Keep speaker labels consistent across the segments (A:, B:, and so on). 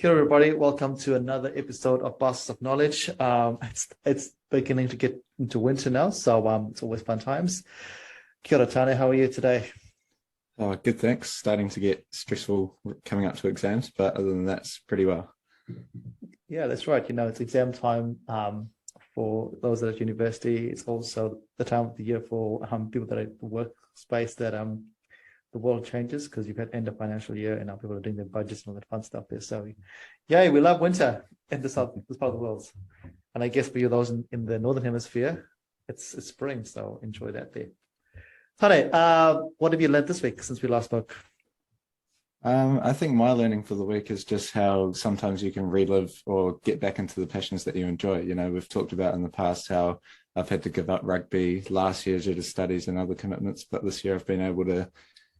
A: Hello, everybody. Welcome to another episode of Bastards of Knowledge. It's beginning to get into winter now, so it's always fun times. Kia ora, Tane. How are you today?
B: Oh, good, thanks. Starting to get stressful coming up to exams, but other than that, it's pretty well.
A: Yeah, that's right. It's exam time for those that are at university. It's also the time of the year for people that are in the workspace that the world changes because you've had end of financial year and now people are doing their budgets and all that fun stuff there. So, yeah, we love winter in this part of the world. And I guess for you, those in the Northern Hemisphere, it's spring. So enjoy that there. Tane, what have you learned this week since we last spoke?
B: I think my learning for the week is just how sometimes you can relive or get back into the passions that you enjoy. We've talked about in the past how I've had to give up rugby last year due to studies and other commitments, but this year I've been able to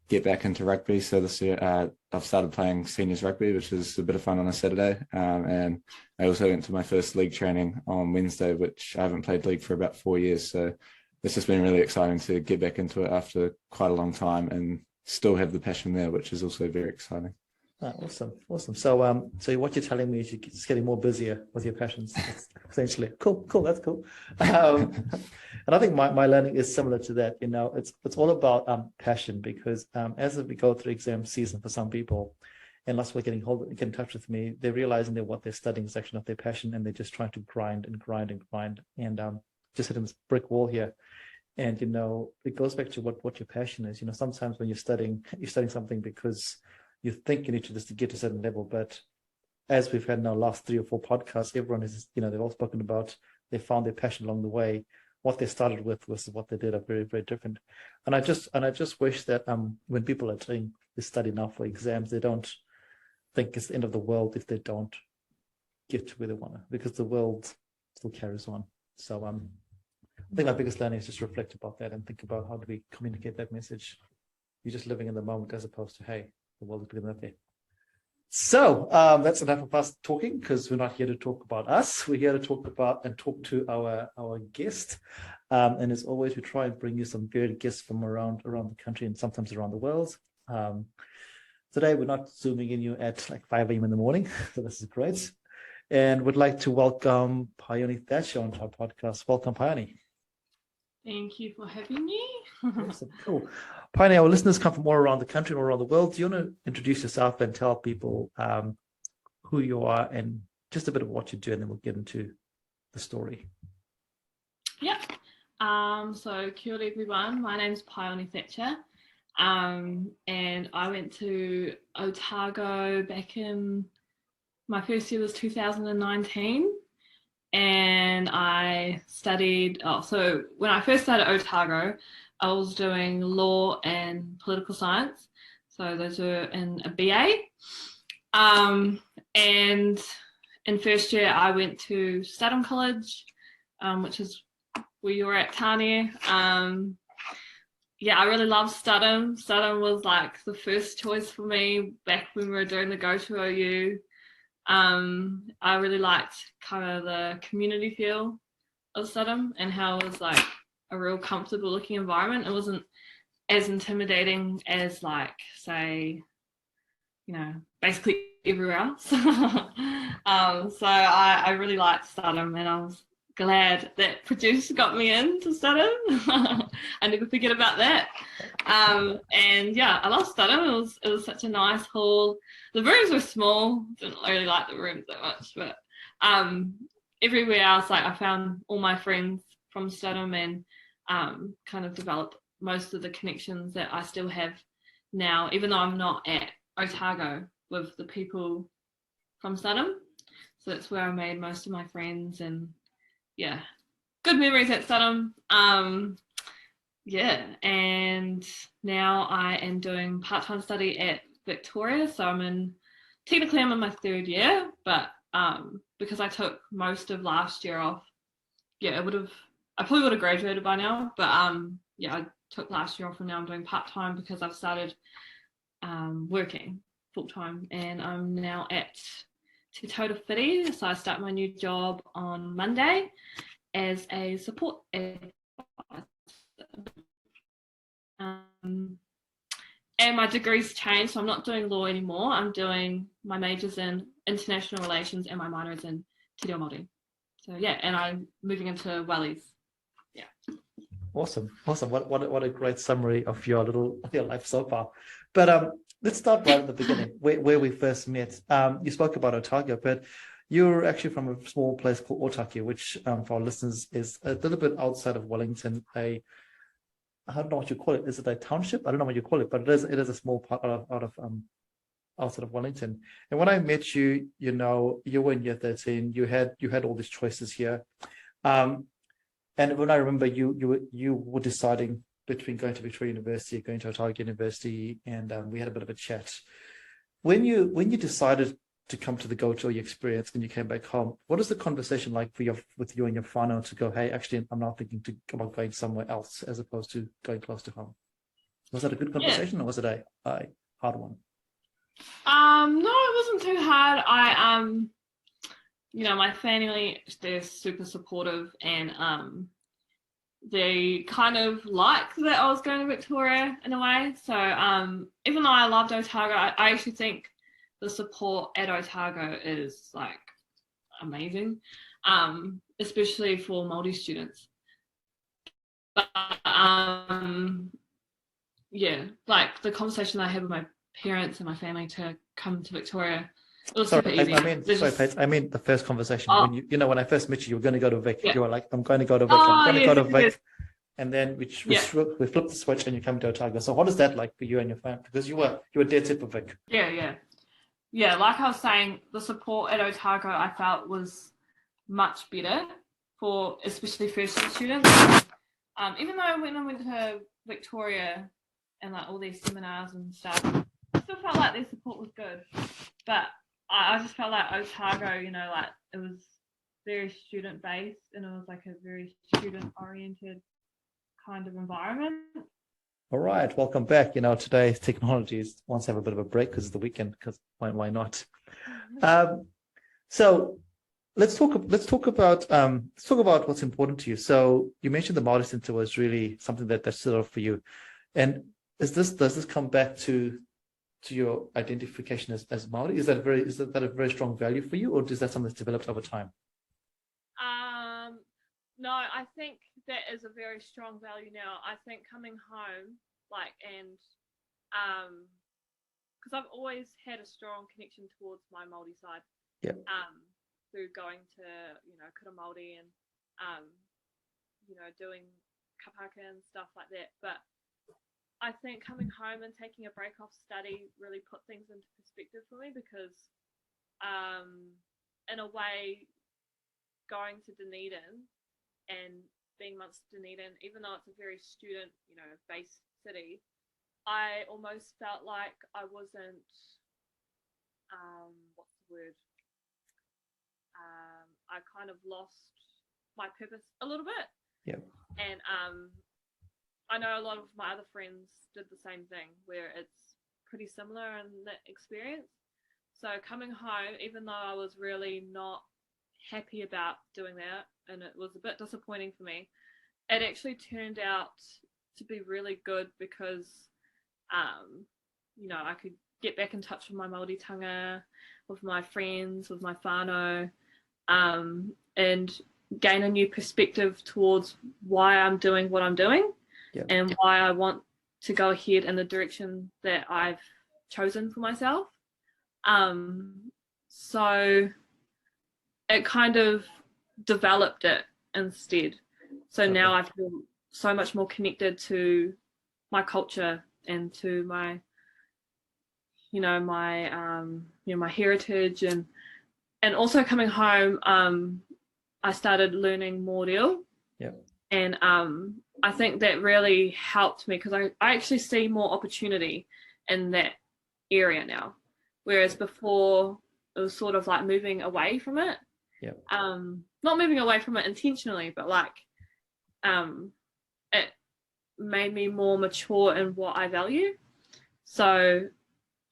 B: get back into rugby. So this year I've started playing seniors rugby, which is a bit of fun on a Saturday. And I also went to my first league training on Wednesday, which I haven't played league for about 4 years. So it's just been really exciting to get back into it after quite a long time and still have the passion there, which is also very exciting.
A: Awesome. So what you're telling me is you're just getting more busier with your passions, essentially. Cool. That's cool. And I think my learning is similar to that. It's all about passion because as we go through exam season for some people, and lots of people get in touch with me, they're realizing that what they're studying is actually not their passion, and they're just trying to grind and just hitting this brick wall here. And it goes back to what your passion is. Sometimes when you're studying something because you think you need to just to get to a certain level. But as we've had in our last 3 or 4 podcasts, everyone is, they've all spoken about they found their passion along the way. What they started with versus what they did are very, very different. And I just wish that when people are doing this study now for exams, they don't think it's the end of the world if they don't get to where they want to, because the world still carries on. So I think my biggest learning is just reflect about that and think about how do we communicate that message. You're just living in the moment as opposed to, hey, the world is bigger than that there. So that's enough of us talking because we're not here to talk about us. We're here to talk about and talk to our guest. And as always, we try and bring you some varied guests from around the country and sometimes around the world. Today, we're not zooming in you at like 5 a.m. in the morning. So this is great. And would like to welcome Paeone Thatcher onto our podcast. Welcome, Paeone.
C: Thank you for having me.
A: Awesome. Cool. Paeone, our listeners come from all around the country and all around the world. Do you want to introduce yourself and tell people who you are and just a bit of what you do, and then we'll get into the story.
C: Yeah. So kia ora everyone. My name's Paeone Thatcher. And I went to Otago back in, my first year was 2019. And I studied, so when I first started Otago, I was doing law and political science. So those were in a BA. And in first year, I went to Studham College, which is where you're at, Tane. Yeah, I really loved Studham. Studham was like the first choice for me back when we were doing the Go to OU. I really liked kind of the community feel of Studham and how it was like a real comfortable looking environment. It wasn't as intimidating as like, say, basically everywhere else. So I really liked Studham and I was glad that producer got me into Studham. I never forget about that. And yeah, I love Studham. It was such a nice hall. The rooms were small. Didn't really like the rooms that much, but everywhere else, like I found all my friends from Studham and kind of developed most of the connections that I still have now, even though I'm not at Otago with the people from Studham. So that's where I made most of my friends and yeah, good memories at Studham. Yeah, and now I am doing part-time study at Victoria. So I'm in my 3rd year, but because I took most of last year off, yeah, I probably would have graduated by now, but yeah, I took last year off and now I'm doing part-time because I've started working full-time and I'm now at Te Tauta Whiri. So I start my new job on Monday as a support advisor. And my degree's changed, so I'm not doing law anymore. I'm doing my majors in international relations, and my minor is in Te Reo Māori. So yeah, and I'm moving into Wellies. Yeah.
A: Awesome. What a great summary of your life so far. But let's start right at the beginning, where we first met. You spoke about Otago, but you're actually from a small place called Otaki, which for our listeners is a little bit outside of Wellington. I don't know what you call it. Is it a township? I don't know what you call it, but it is a small part outside of Wellington. And when I met you, you were in year 13. You had all these choices here. And when I remember you were deciding between going to Victoria University, going to Otago University, and we had a bit of a chat. When you decided to come to the Goto experience and you came back home, what is the conversation like with you and your whānau to go, hey, actually, I'm now thinking about going somewhere else as opposed to going close to home? Was that a good conversation or was it a hard one?
C: No, it wasn't too hard. My family, they're super supportive, and they kind of liked that I was going to Victoria in a way. So even though I loved Otago, I actually think the support at Otago is like amazing, especially for Māori students. But like the conversation I had with my parents and my family to come to Victoria, it was super easy.
A: Paige, I mean the first conversation when I first met you were going to go to Vic.
C: Yeah.
A: You were like, I'm going to go to Vic. I'm going to go to Vic. Yes. And then we flipped the switch and you come to Otago. So what is that like for you and your family? Because you were dead set for Vic.
C: Yeah. Like I was saying, the support at Otago I felt was much better for especially first-year students. Even though when I went to Victoria and like all these seminars and stuff, I still felt like their support was good. But I just felt like Otago, like it was very student-based and it was like a very student-oriented kind of environment.
A: All right, welcome back. Today's technologies wants to have a bit of a break because it's the weekend. Because why not? So let's talk about what's important to you. So you mentioned the Māori Centre was really something that stood out for you, and does this come back to your identification as Māori? Is that a very strong value for you, or is that something that's developed over time?
C: No, I think that is a very strong value now. I think coming home, because I've always had a strong connection towards my Māori side.
A: Yeah.
C: Through going to Kura Māori and doing kapaka and stuff like that. But I think coming home and taking a break off study really put things into perspective for me because, in a way, going to Dunedin and being amongst Dunedin, even though it's a very student, based city, I almost felt like I wasn't, what's the word? I kind of lost my purpose a little bit.
A: Yeah.
C: And I know a lot of my other friends did the same thing where it's pretty similar in that experience. So coming home, even though I was really not happy about doing that and it was a bit disappointing for me, it actually turned out to be really good because I could get back in touch with my Māoritanga, with my friends, with my whānau, and gain a new perspective towards why I'm doing what I'm doing. Yep. And why I want to go ahead in the direction that I've chosen for myself. So it kind of developed it instead. So now I feel so much more connected to my culture and to my, my heritage, and also coming home, I started learning more reo.
A: Yeah.
C: And I think that really helped me because I actually see more opportunity in that area now, whereas before it was sort of like moving away from it.
A: Yeah.
C: Not moving away from it intentionally, but it made me more mature in what I value. So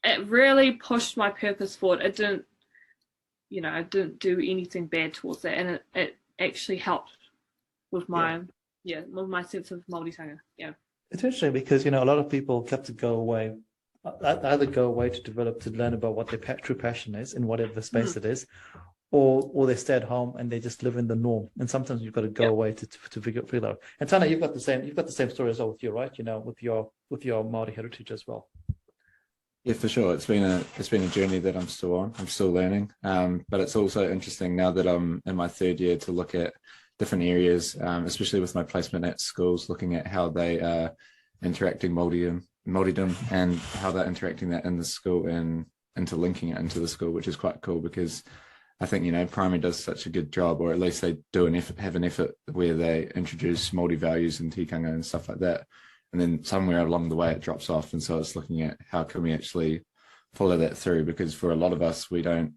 C: it really pushed my purpose forward. It didn't, I didn't do anything bad towards that, and it actually helped with my with my sense of Māoritanga. Yeah.
A: It's interesting because a lot of people have to go away either go away to learn about what their true passion is in whatever space it is, or they stay at home and they just live in the norm. And sometimes you've got to go away to figure it out. And Tana, you've got the same story as well with you, right? You know, with your Māori heritage as well.
B: Yeah, for sure. It's been a journey that I'm still on. I'm still learning. But it's also interesting now that I'm in my third year to look at different areas, especially with my placement at schools, looking at how they are interacting Māoridom and how they're interacting that in the school and interlinking it into the school, which is quite cool because I think, you know, primary does such a good job, or at least they do have an effort where they introduce Māori values and tikanga and stuff like that. And then somewhere along the way it drops off. And so it's looking at how can we actually follow that through, because for a lot of us, we don't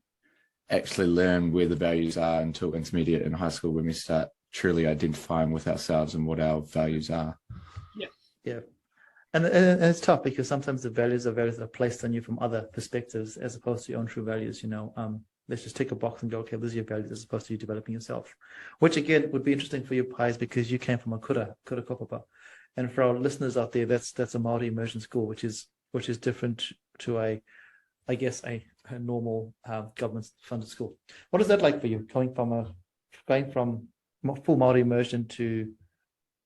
B: actually learn where the values are until intermediate in high school, when we start truly identifying with ourselves and what our values are.
A: Yeah. And it's tough because sometimes the values are placed on you from other perspectives as opposed to your own true values, you know. Let's just tick a box and go, okay, this is your values as opposed to you developing yourself, which again would be interesting for you, Pies, because you came from a kura kopapa. And for our listeners out there, that's a Māori immersion school, which is different to a normal government funded school. What is that like for you, going from full Māori immersion to,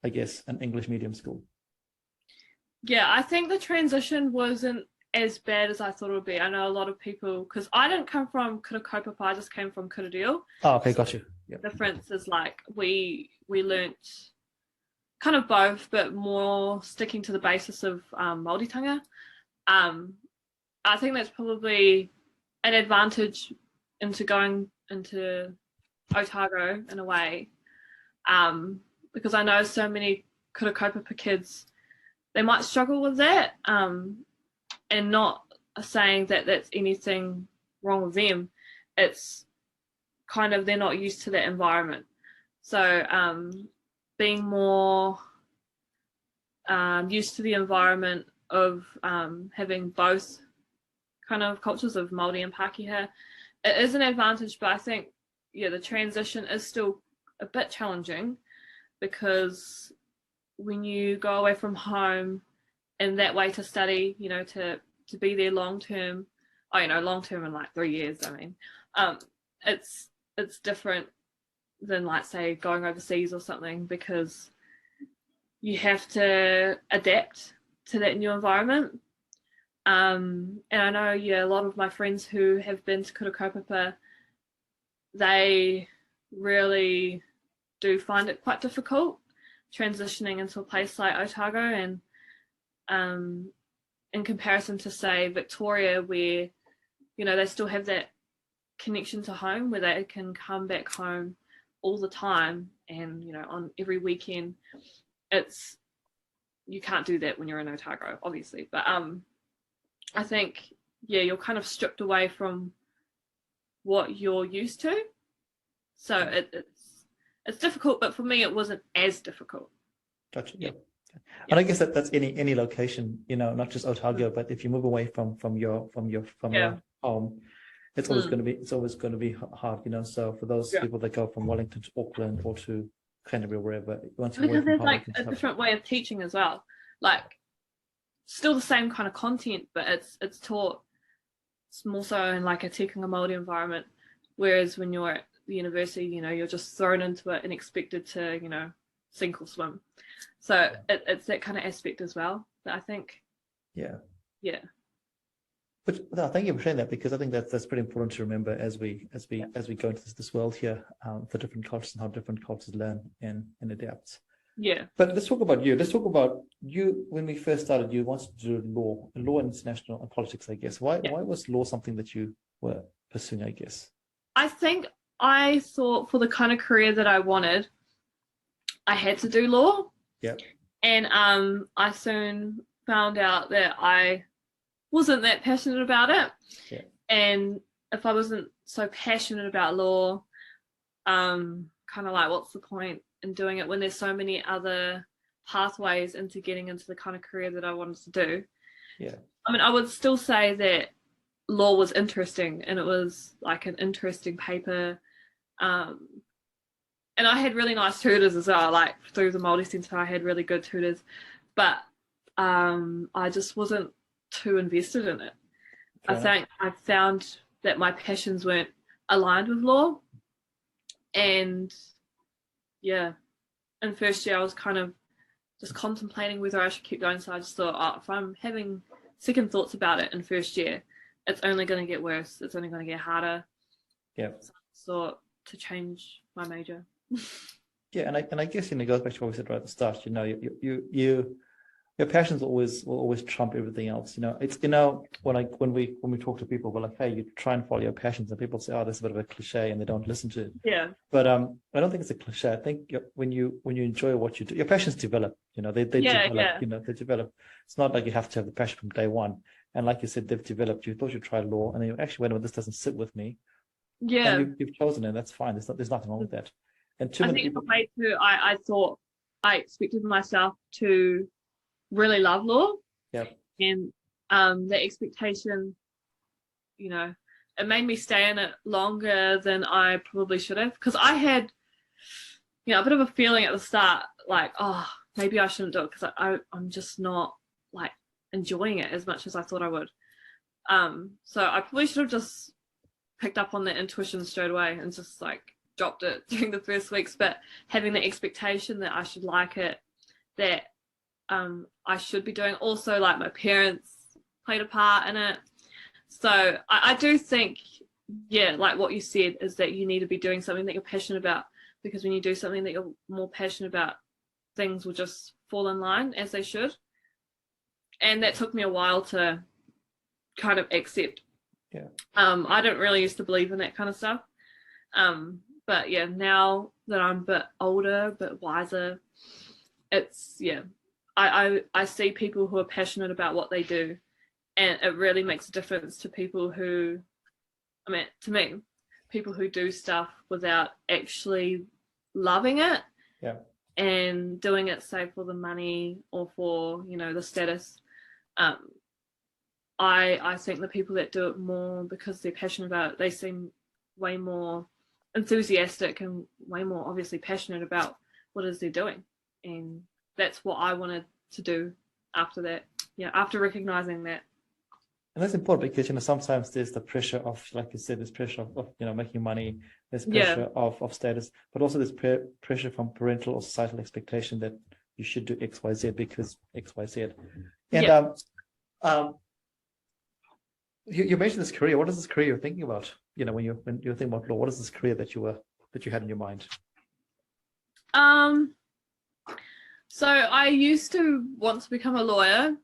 A: I guess, an English medium school?
C: Yeah, I think the transition wasn't as bad as I thought it would be. I know a lot of people, because I didn't come from kura kaupapa, I just came from kura reo.
A: Oh, okay, got you. Yep.
C: The difference is like we learnt kind of both, but more sticking to the basis of Māoritanga. I think that's probably an advantage into going into Otago in a way, because I know so many kura kaupapa kids, they might struggle with that, and not saying that that's anything wrong with them. It's kind of they're not used to that environment. So being more used to the environment of having both kind of cultures of Māori and Pākehā, it is an advantage, but I think, yeah, the transition is still a bit challenging because when you go away from home in that way to study, you know, to be there long term, long term in like 3 years, I mean, it's different than like say going overseas or something, because you have to adapt to that new environment. And I know, a lot of my friends who have been to kura kaupapa, they really do find it quite difficult transitioning into a place like Otago, and in comparison to say Victoria, where they still have that connection to home, where they can come back home all the time and on every weekend. You can't do that when you're in Otago, obviously, but I think you're kind of stripped away from what you're used to, so it's difficult, but for me it wasn't as difficult.
A: Gotcha. Yeah. And I guess that's any location, not just Otago, but if you move away from your home, it's always going to be hard, So for those people that go from Wellington to Auckland or to Canterbury or wherever, once you're away
C: because
A: from
C: there's
A: home,
C: like a different way of teaching as well. Like still the same kind of content, but it's taught more so in like a tikanga Māori environment. Whereas when you're at the university, you're just thrown into it and expected to, sink or swim. So it's that kind of aspect as well that I think. Yeah.
A: But no, thank you for sharing that, because I think that's pretty important to remember as we go into this world here, for different cultures and how different cultures learn and adapt.
C: Yeah.
A: But let's talk about you. Let's talk about you. When we first started, you wanted to do law and international and politics, I guess. Why was law something that you were pursuing, I guess?
C: I think I thought for the kind of career that I wanted, I had to do law.
A: Yeah.
C: And I soon found out that I wasn't that passionate about it.
A: Yeah.
C: And if I wasn't so passionate about law, kind of like, what's the point in doing it when there's so many other pathways into getting into the kind of career that I wanted to do?
A: Yeah.
C: I mean, I would still say that law was interesting, and it was like an interesting paper. And I had really nice tutors as well, like through the Māori Centre I had really good tutors, but I just wasn't too invested in it.
A: Fair enough.
C: I found that my passions weren't aligned with law. And yeah, in first year I was kind of just contemplating whether I should keep going. So I just thought, oh, if I'm having second thoughts about it in first year, it's only going to get worse. It's only going to get harder.
A: Yeah.
C: So I thought to change my major.
A: Yeah, and I guess it goes back to what we said right at the start. Your passions will always trump everything else. It's when we talk to people, we're like, hey, you try and follow your passions, and people say, oh, this is a bit of a cliche, and they don't listen to it.
C: Yeah.
A: But I don't think it's a cliche. I think when you enjoy what you do, your passions develop. They develop.
C: Yeah.
A: They develop. It's not like you have to have the passion from day one. And like you said, they've developed. You thought you'd try law, and then you actually went, well, this doesn't sit with me.
C: Yeah.
A: And you've chosen it. That's fine. There's nothing wrong with that. And too
C: I
A: many
C: think
A: people.
C: the way too, I thought I expected myself to really love law.
A: Yeah.
C: And the expectation, it made me stay in it longer than I probably should have. Because I had, a bit of a feeling at the start, like, oh, maybe I shouldn't do it because I'm just not like enjoying it as much as I thought I would. So I probably should have just picked up on that intuition straight away and just like dropped it during the first weeks. But having the expectation that I should like it, that I should be doing, also like my parents played a part in it. So I do think, like what you said, is that you need to be doing something that you're passionate about, because when you do something that you're more passionate about, things will just fall in line as they should. And that took me a while to kind of accept.
A: Yeah. I
C: don't really used to believe in that kind of stuff. But yeah, now that I'm a bit older, a bit wiser, it's, I see people who are passionate about what they do, and it really makes a difference to people who, to me, people who do stuff without actually loving it.
A: Yeah.
C: And doing it, say, for the money or for, the status. I think the people that do it more because they're passionate about it, they seem way more enthusiastic and way more obviously passionate about what it is they're doing. And that's what I wanted to do after that. Yeah, after recognizing that.
A: And that's important because, sometimes there's the pressure of, like you said, there's pressure of making money, there's pressure of status, but also there's pressure from parental or societal expectation that you should do X, Y, Z because X, Y, Z. And you mentioned this career. What is this career you're thinking about? When you're thinking about law, what is this career that you had in your mind?
C: So I used to want to become a lawyer,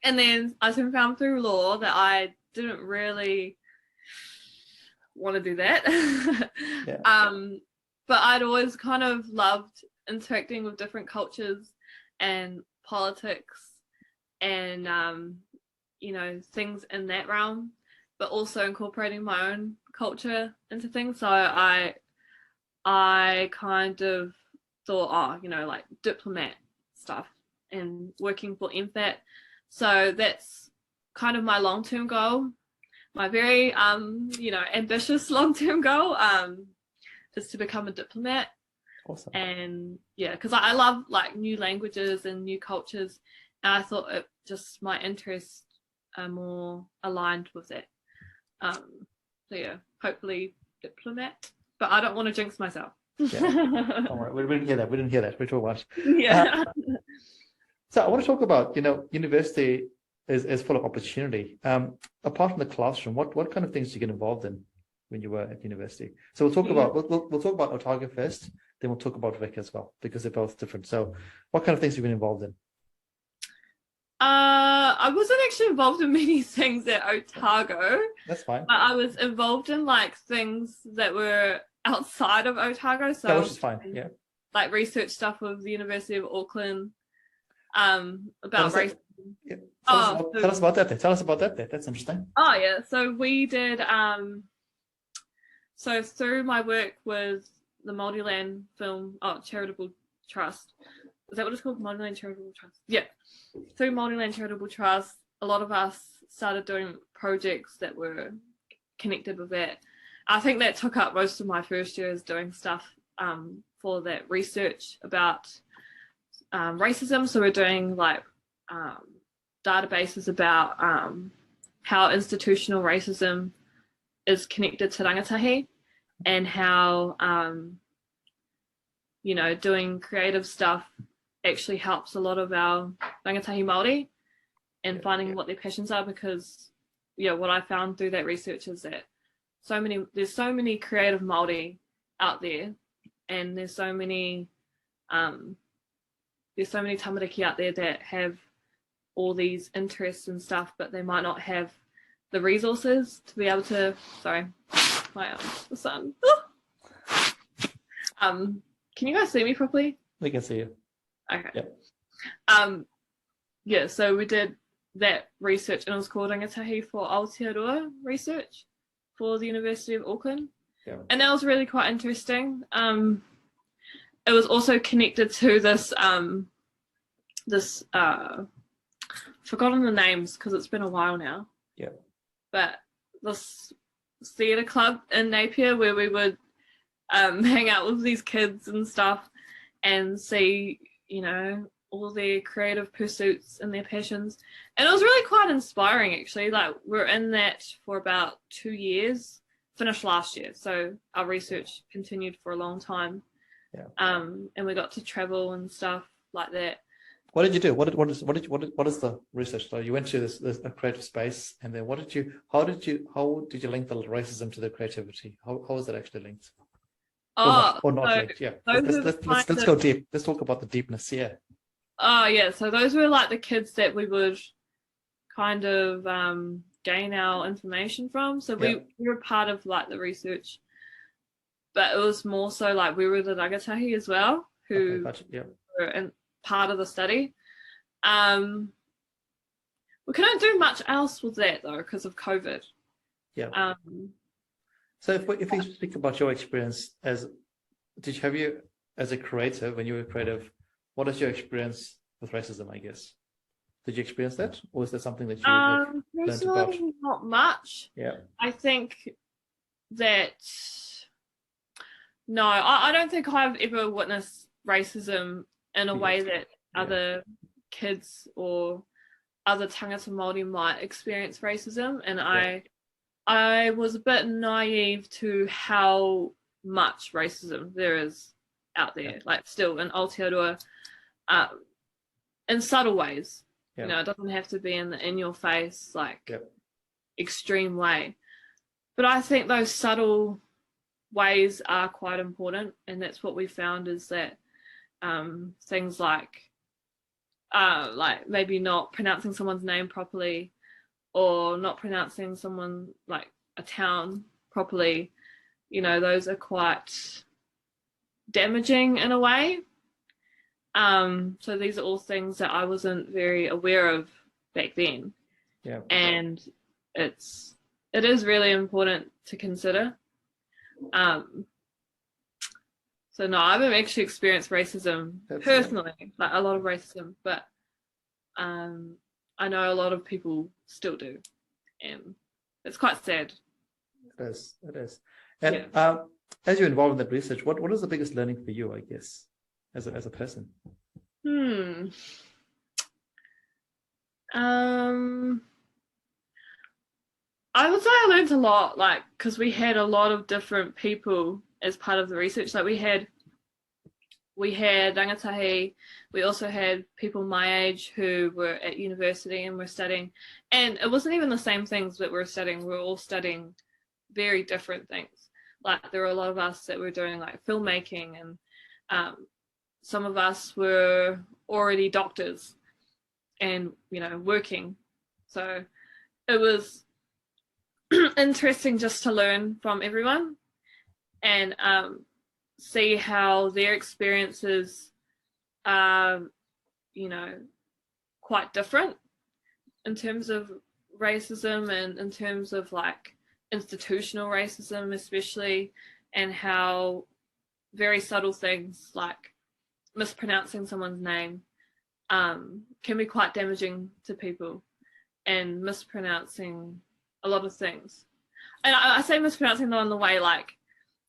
C: and then I soon found through law that I didn't really want to do that. But I'd always kind of loved interacting with different cultures and politics and things in that realm, but also incorporating my own culture into things. So I kind of thought, like diplomat stuff and working for MFAT. So that's kind of my long-term goal, my very ambitious long-term goal, is to become a diplomat.
A: Awesome. And
C: because I love like new languages and new cultures, and I thought my interests are more aligned with that. Hopefully diplomat, but I don't want to jinx myself.
A: Yeah. Don't worry. We didn't hear that. We talk about.
C: Yeah.
A: So I want to talk about, university is full of opportunity. Apart from the classroom, what kind of things did you get involved in when you were at university? So we'll talk about we'll talk about Otago first, then we'll talk about Vic as well, because they're both different. So what kind of things have you been involved in?
C: I wasn't actually involved in many things at Otago.
A: That's fine.
C: But I was involved in like things that were outside of Otago. So
A: which is fine. Yeah.
C: Like research stuff with the University of Auckland. About race.
A: Yeah. Tell us about that. Tell us about that. That's interesting.
C: Oh yeah. So we did. So through my work with the Multiland Charitable Trust. Is that what it's called? Multiland Charitable Trust. Yeah. Through Multiland Charitable Trust, a lot of us started doing projects that were connected with that. I think that took up most of my first years doing stuff for that research about racism. So we're doing like databases about how institutional racism is connected to rangatahi, and how doing creative stuff actually helps a lot of our rangatahi Māori and finding what their passions are, because what I found through that research is that there's so many creative Māori out there, and there's so many tamariki out there that have all these interests and stuff, but they might not have the resources to be able to. Sorry, the sun. Can you guys see me properly?
A: We can see you.
C: Okay.
A: Yep.
C: So we did that research, and it was called Rangatahi for Aotearoa research for the University of Auckland.
A: Yeah.
C: And that was really quite interesting. It was also connected to this forgotten the names because it's been a while now.
A: Yeah.
C: But this theatre club in Napier where we would hang out with these kids and stuff and see, all their creative pursuits and their passions. And it was really quite inspiring, actually. Like, we're in that for about 2 years, finished last year. So our research continued for a long time.
A: Yeah.
C: And we got to travel and stuff like that.
A: What did you do? What is the research? So you went to this a creative space, and then how did you link the racism to the creativity? How was that actually linked? Or not linked? Yeah. Let's go deep. Let's talk about the deepness. Yeah.
C: Oh yeah. So those were like the kids that we would kind of gain our information from. So we were part of like the research, but it was more so like we were the rangatahi as well, who were in part of the study. We couldn't do much else with that though because of COVID.
A: Yeah. So if we speak about your experience as a creative, when you were creative, what is your experience with racism, I guess? Did you experience that? Or is that something that you have learned about?
C: Not much.
A: Yeah.
C: I think that, no, I don't think I've ever witnessed racism in a way that other kids or other tangata Māori might experience racism. And I was a bit naive to how much racism there is out there, like still in Aotearoa, in subtle ways. It doesn't have to be in your face, like extreme way. But I think those subtle ways are quite important, and that's what we found is that things like maybe not pronouncing someone's name properly, or not pronouncing someone like a town properly, those are quite damaging in a way. So these are all things that I wasn't very aware of back then.
A: Yeah.
C: And it is really important to consider. So no, I haven't actually experienced racism personally, like a lot of racism, but I know a lot of people still do, and it's quite sad.
A: It is. And as you're involved in that research, what is the biggest learning for you, I guess, as a person?
C: I would say I learned a lot, like, because we had a lot of different people as part of the research. Like we had rangatahi, we also had people my age who were at university and were studying, and it wasn't even the same things that we were studying. We were all studying very different things. Like there were a lot of us that were doing like filmmaking, and some of us were already doctors and working. So it was interesting just to learn from everyone and see how their experiences are quite different in terms of racism and in terms of like institutional racism especially, and how very subtle things like mispronouncing someone's name can be quite damaging to people, and mispronouncing a lot of things. And I say mispronouncing though in the way like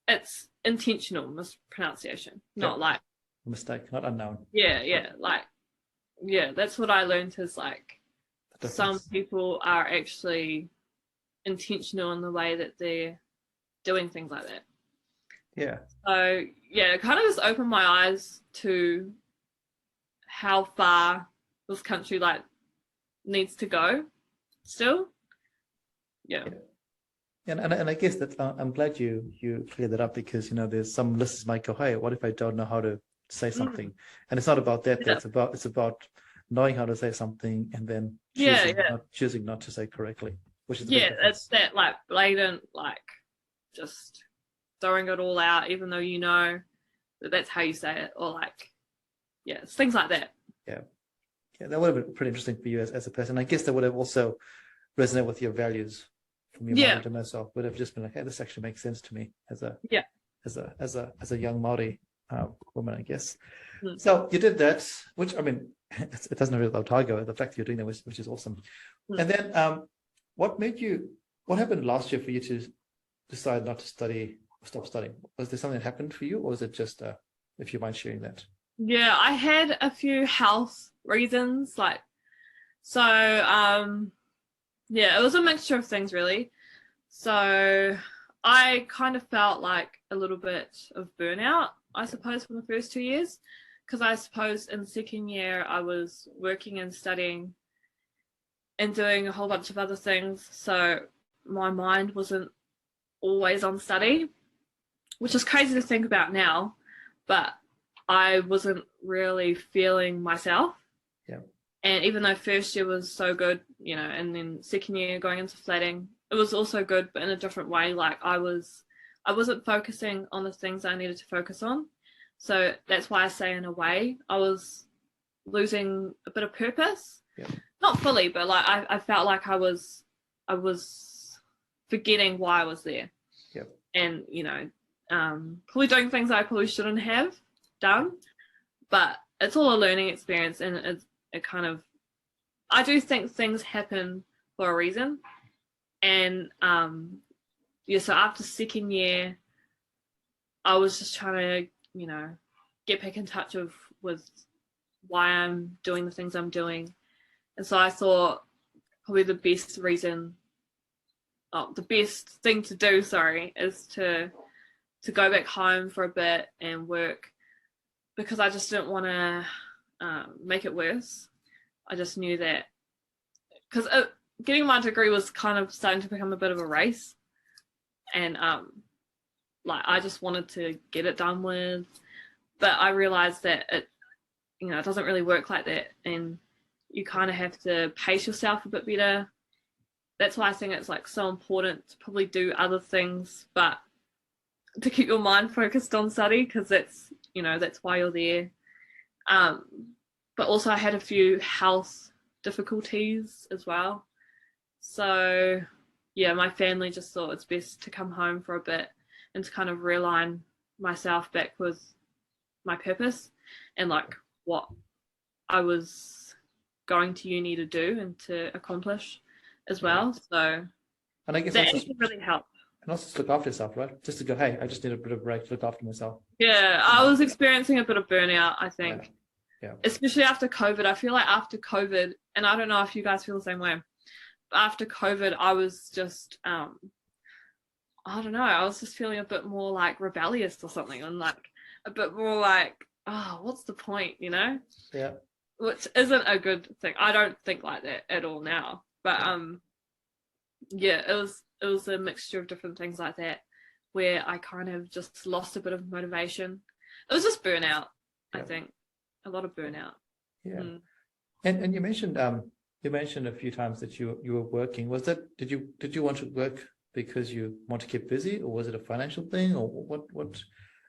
C: it's intentional mispronunciation, not like
A: mistake, not unknown.
C: That's what I learned is like some people are actually intentional in the way that they're doing things like that.
A: Yeah.
C: So yeah, it kind of just opened my eyes to how far this country like needs to go still. Yeah.
A: And I guess that I'm glad you cleared that up, because there's some listeners might go, hey, what if I don't know how to say something? And it's not about that.
C: Yeah.
A: It's about knowing how to say something and then choosing not to say correctly, which is
C: it's that like blatant, like just throwing it all out, even though you know that that's how you say it, or like it's things like that.
A: Yeah, that would have been pretty interesting for you as a person. I guess that would have also resonated with your values from your Māori to myself. Would have just been like, hey, this actually makes sense to me as a young Māori woman, I guess. So you did that, which I mean, it doesn't really Otago. The fact that you're doing that, which is awesome. And then, what happened last year for you to decide not to study or stop studying? Was there something that happened for you, or was it just, if you mind sharing that?
C: Yeah, I had a few health reasons, it was a mixture of things really. So I kind of felt like a little bit of burnout, I suppose, from the first 2 years, because I suppose in the second year I was working and studying and doing a whole bunch of other things, so my mind wasn't always on study, which is crazy to think about now, but I wasn't really feeling myself.
A: Yeah.
C: And even though first year was so good, and then second year going into flatting, it was also good, but in a different way. Like I wasn't focusing on the things I needed to focus on. So that's why I say in a way I was losing a bit of purpose.
A: Yeah.
C: Not fully, but like I felt like I was forgetting why I was there.
A: Yeah.
C: And probably doing things I probably shouldn't have done, but it's all a learning experience, and it kind of, I do think things happen for a reason. And so after second year I was just trying to get back in touch with why I'm doing the things I'm doing. And so I thought probably the best thing to do is to go back home for a bit and work, because I just didn't want to make it worse. I just knew that, because getting my degree was kind of starting to become a bit of a race, and I just wanted to get it done with, but I realized that it doesn't really work like that, and you kind of have to pace yourself a bit better. That's why I think it's like so important to probably do other things, but to keep your mind focused on study, because that's why you're there. But also I had a few health difficulties as well. So yeah, my family just thought it's best to come home for a bit and to kind of realign myself back with my purpose and like what I was going to uni to do and to accomplish as well. So
A: and I guess
C: that really helped.
A: And also just look after yourself, right? Just to go, hey, I just need a bit of a break to look after myself.
C: Yeah, I was experiencing a bit of burnout, I think.
A: Yeah.
C: Especially after COVID. I feel like after COVID, and I don't know if you guys feel the same way, but after COVID, I was just, I don't know, I was just feeling a bit more like rebellious or something, and like a bit more like, oh, what's the point,
A: Yeah.
C: Which isn't a good thing. I don't think like that at all now. But it was a mixture of different things like that, where I kind of just lost a bit of motivation. It was just burnout, I think. A lot of burnout.
A: Yeah. And you mentioned a few times that you were working. Was that, did you want to work because you want to keep busy, or was it a financial thing, or what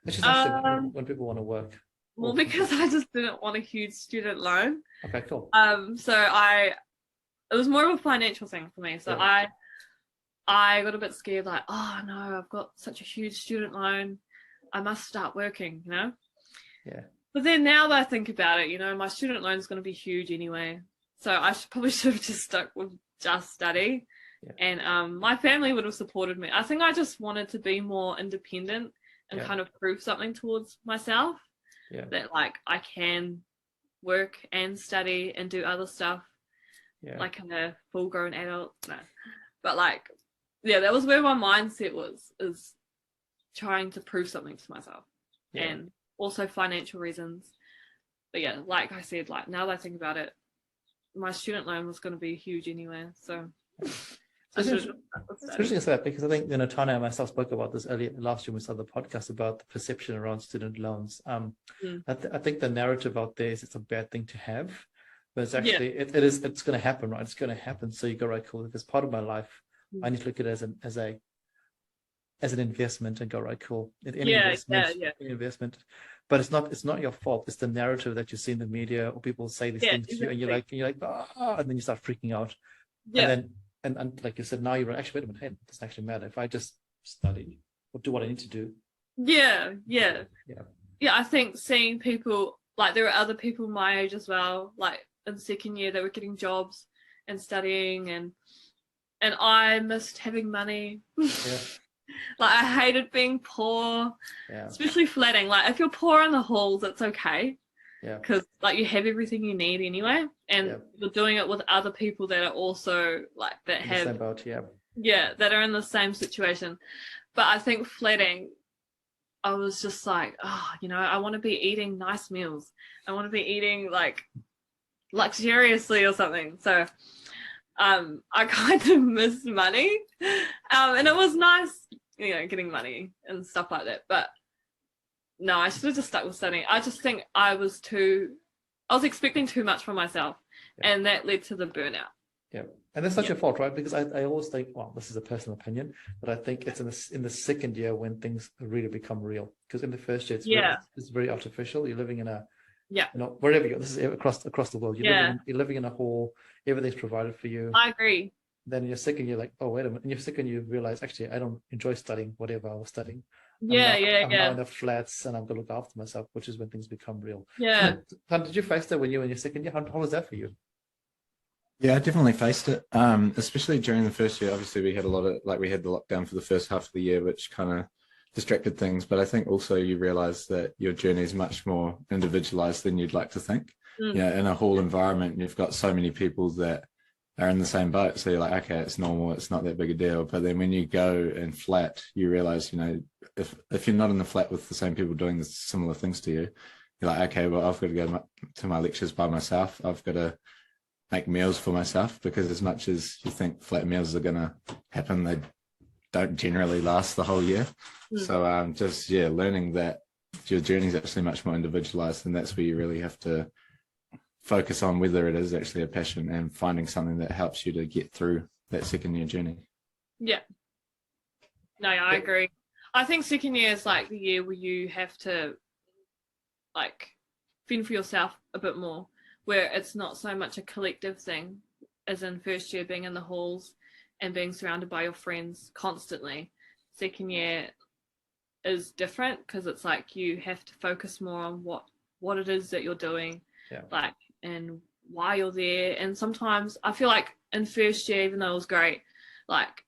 A: it's just interesting when people want to work?
C: Well, because I just didn't want a huge student loan.
A: Okay, cool.
C: So it was more of a financial thing for me. So I got a bit scared, like, oh no, I've got such a huge student loan, I must start working,
A: Yeah.
C: But then now that I think about it, my student loan is going to be huge anyway. So I probably should have just stuck with just study.
A: Yeah.
C: And my family would have supported me. I think I just wanted to be more independent and kind of prove something towards myself.
A: Yeah.
C: That like I can work and study and do other stuff.
A: Yeah.
C: like a full-grown adult. No. But like, yeah, that was where my mindset was, is trying to prove something to myself, and also financial reasons. But yeah, like I said, like now that I think about it, my student loan was going to be huge anyway, so I
A: It's
C: should
A: interesting to say that, because I think, Tanya and myself spoke about this earlier last year when we started the podcast about the perception around student loans. I think the narrative out there is it's a bad thing to have, but it's actually it's going to happen, right? It's going to happen. So you go, right, cool. If it's part of my life, I need to look at it as an investment and go, right, cool. Any investment, but it's not your fault. It's the narrative that you see in the media, or people say these things to you, and you're like, and then you start freaking out. And then and like you said, now you're actually, wait a minute, hey, it doesn't actually matter if I just study or do what I need to do.
C: Yeah. I think seeing people, like there were other people my age as well, like in second year, they were getting jobs and studying, and I missed having money. Like I hated being poor, especially flatting. Like if you're poor in the halls, it's okay, because like you have everything you need anyway, and you're doing it with other people that are also like that in have the same boat, that are in the same situation. But I think flatting, I was just like, I want to be eating nice meals. I want to be eating like luxuriously or something. So I kind of missed money, and it was nice, getting money and stuff like that. But no, I should have just stuck with studying. I just think I was expecting too much from myself, and that led to the burnout. Yeah,
A: and that's not your fault, right? Because I always think, well, this is a personal opinion, but I think it's in the second year when things really become real. Because in the first year, it's very artificial. You're living in a wherever you go. This is across the world. You're living in a hall. Everything's provided for you.
C: I agree.
A: Then in your second, you're like, oh, wait a minute. In your second, you realize, actually, I don't enjoy studying whatever I was studying. I'm now in the flats, and I'm going to look after myself, which is when things become real.
C: Yeah.
A: So, did you face that when you were in your second year? How was that for you?
B: Yeah, I definitely faced it, especially during the first year. Obviously, we had we had the lockdown for the first half of the year, which kind of distracted things. But I think also you realize that your journey is much more individualized than you'd like to think. In a hall environment, you've got so many people that are in the same boat. So you're like, okay, it's normal. It's not that big a deal. But then when you go in flat, you realize, if you're not in the flat with the same people doing the similar things to you, you're like, okay, well, I've got to go to my lectures by myself. I've got to make meals for myself, because as much as you think flat meals are going to happen, they don't generally last the whole year. So learning that your journey is actually much more individualized, and that's where you really have to focus on whether it is actually a passion and finding something that helps you to get through that second year journey.
C: Yeah. No, I agree. I think second year is like the year where you have to like fend for yourself a bit more, where it's not so much a collective thing as in first year being in the halls and being surrounded by your friends constantly. Second year is different, because it's like you have to focus more on what it is that you're doing, like, and why you're there. And sometimes I feel like in first year, even though it was great, like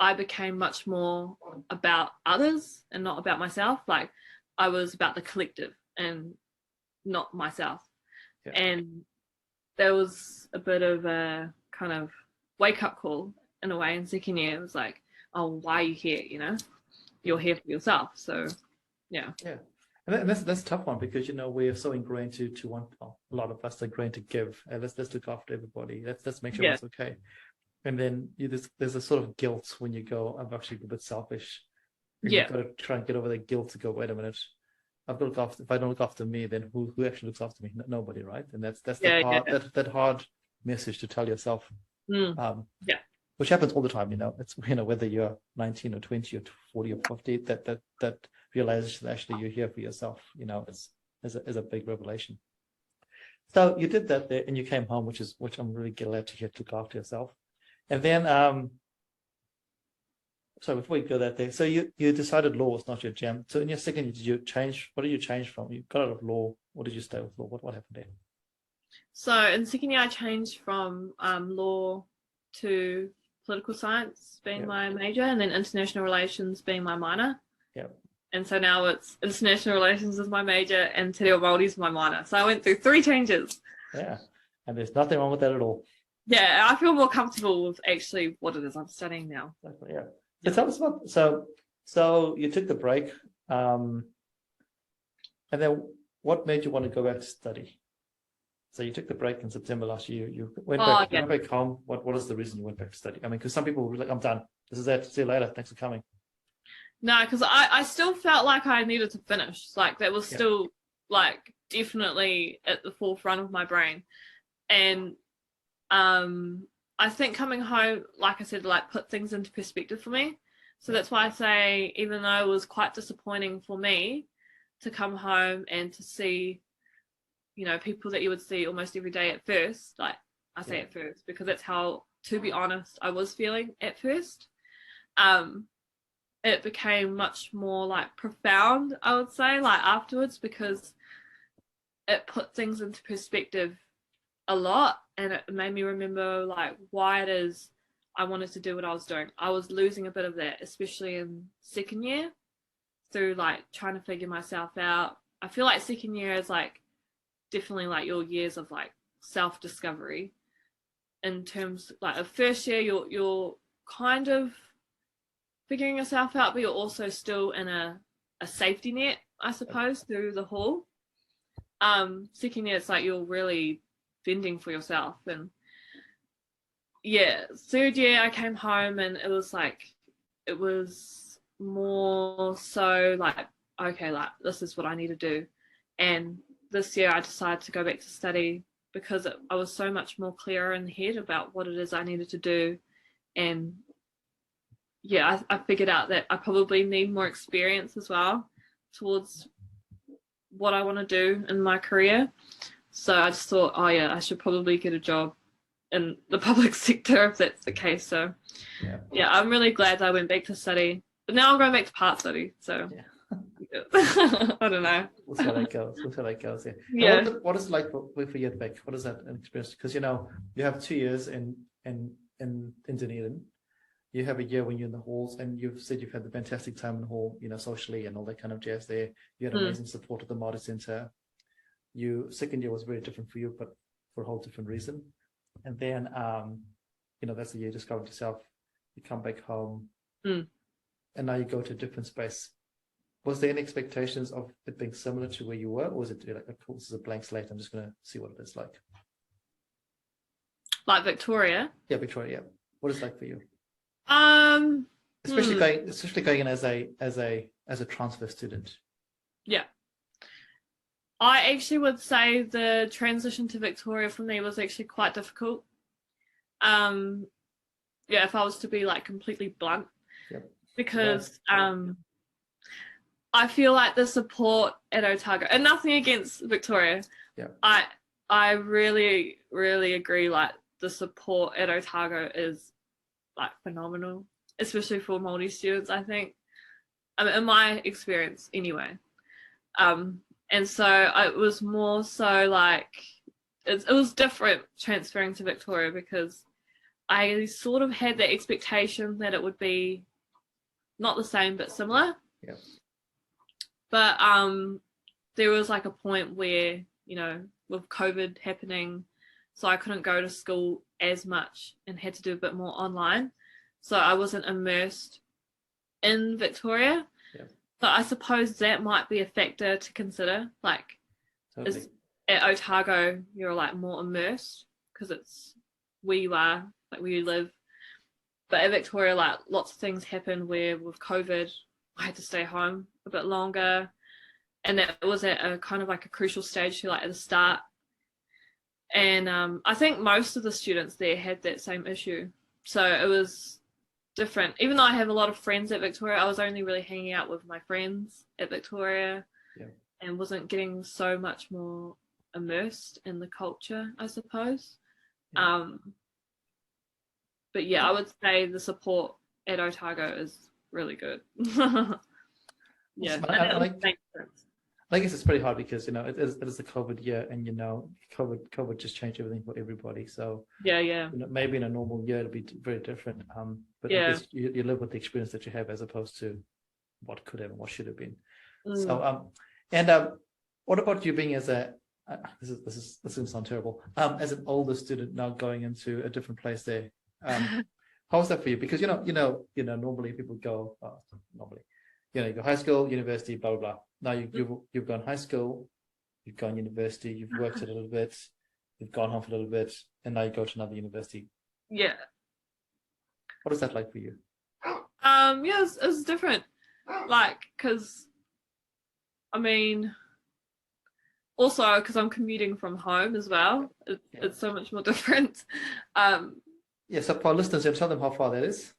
C: I became much more about others and not about myself. Like I was about the collective and not myself. And there was a bit of a kind of wake up call in a way in second year. It was like, oh, why are you here? You're here for yourself. So
A: and that's a tough one, because we are so ingrained to want, a lot of us are ingrained to give, and let's look after everybody, let's make sure it's okay. And then there's a sort of guilt when you go, I'm actually a bit selfish. You've got to try and get over the guilt to go, wait a minute, I've got to look after, if I don't look after me, then who actually looks after me? Nobody, right? And that's that hard message to tell yourself. Which happens all the time. It's whether you're 19 or 20 or 40 or 50, that realization that actually you're here for yourself, is a big revelation. So you did that there, and you came home, which I'm really glad to hear, to look after yourself. And then so before you go that there, so you decided law was not your jam. So in your second year, did you change? What did you change from? You got out of law. What did you stay with law? What happened there?
C: So in second year, I changed from law to political science being my major, and then international relations being my minor. And so now it's international relations is my major and Te Reo Māori is my minor. So I went through 3 changes.
A: Yeah, and there's nothing wrong with that at all.
C: yeah, I feel more comfortable with actually what it is I'm studying now.
A: Exactly, yeah. So tell us about, so you took the break, and then what made you want to go back to study? So you took the break in September last year. You went back. You went back home. What is the reason you went back to study? I mean, because some people were like, "I'm done. This is it. See you later. Thanks for coming."
C: No, because I still felt like I needed to finish. Like that was still like definitely at the forefront of my brain, and I think coming home, like I said, like put things into perspective for me. So that's why I say, even though it was quite disappointing for me to come home and to see, you know, people that you would see almost every day at first, like I say at first, because that's how, to be honest, I was feeling at first. It became much more like profound, I would say, like afterwards, because it put things into perspective a lot, and it made me remember like why it is I wanted to do what I was doing. I was losing a bit of that, especially in second year, through like trying to figure myself out. I feel like second year is like definitely like your years of like self-discovery. In terms like of first year, you're kind of figuring yourself out, but you're also still in a safety net, I suppose, through the hall. Second year, it's like you're really fending for yourself. And yeah, third year I came home and it was more so like, okay, like this is what I need to do. And this year I decided to go back to study because I was so much more clearer in the head about what it is I needed to do. And yeah, I figured out that I probably need more experience as well towards what I want to do in my career. So I just thought, oh yeah, I should probably get a job in the public sector if that's the case. So yeah, I'm really glad I went back to study. But now I'm going back to part study. So I don't know.
A: We'll see how that goes.
C: Yeah.
A: What is it like for you back? What is that experience? Because you know you have 2 years in Dunedin. You have a year when you're in the halls, and you've said you've had the fantastic time in the hall, you know, socially and all that kind of jazz there. You had amazing support at the Māori Centre. Second year was very different for you, but for a whole different reason. And then, you know, that's the year you discovered yourself. You come back home, and now you go to a different space. Was there any expectations of it being similar to where you were, or was it like, cool, this is a blank slate, I'm just going to see what it is like?
C: Like Victoria?
A: Yeah, Victoria. Yeah. What is it like for you? Especially going in as a transfer student. Yeah.
C: I actually would say the transition to Victoria for me was actually quite difficult. Yeah, if I was to be like completely blunt.
A: Yep.
C: Because I feel like the support at Otago, and nothing against Victoria.
A: Yeah.
C: I really, really agree, like the support at Otago is like phenomenal, especially for Māori students, I think. I mean, in my experience anyway. And so it was more so like it was different transferring to Victoria because I sort of had the expectation that it would be not the same but similar.
A: Yeah.
C: But there was like a point where, you know, with COVID happening, so I couldn't go to school as much and had to do a bit more online. So I wasn't immersed in Victoria.
A: Yeah.
C: So I suppose that might be a factor to consider. Like
A: totally.
C: At Otago, you're like more immersed because it's where you are, like where you live. But at Victoria, like lots of things happened where with COVID, I had to stay home a bit longer. And that was at a kind of like a crucial stage, like at the start. And I think most of the students there had that same issue. So it was different. Even though I have a lot of friends at Victoria, I was only really hanging out with my friends at Victoria and wasn't getting so much more immersed in the culture, I suppose. Yeah. But yeah, I would say the support at Otago is really good. Yeah,
A: I guess it's pretty hard because, you know, it is the COVID year, and, you know, COVID just changed everything for everybody. So
C: yeah,
A: you know, maybe in a normal year it'll be very different. But I guess you live with the experience that you have as opposed to what could have and what should have been. So what about you being as a this is going to sound terrible. As an older student now going into a different place there, how was that for you? Because normally people go normally, you go high school, university, blah blah blah. Now you've gone high school, you've gone university, you've worked a little bit, you've gone home for a little bit, and now you go to another university.
C: Yeah.
A: What is that like for you?
C: Yeah, it's different. Like, because I mean, also because I'm commuting from home as well, it's so much more different.
A: Yeah, so for our listeners, tell them how far that is.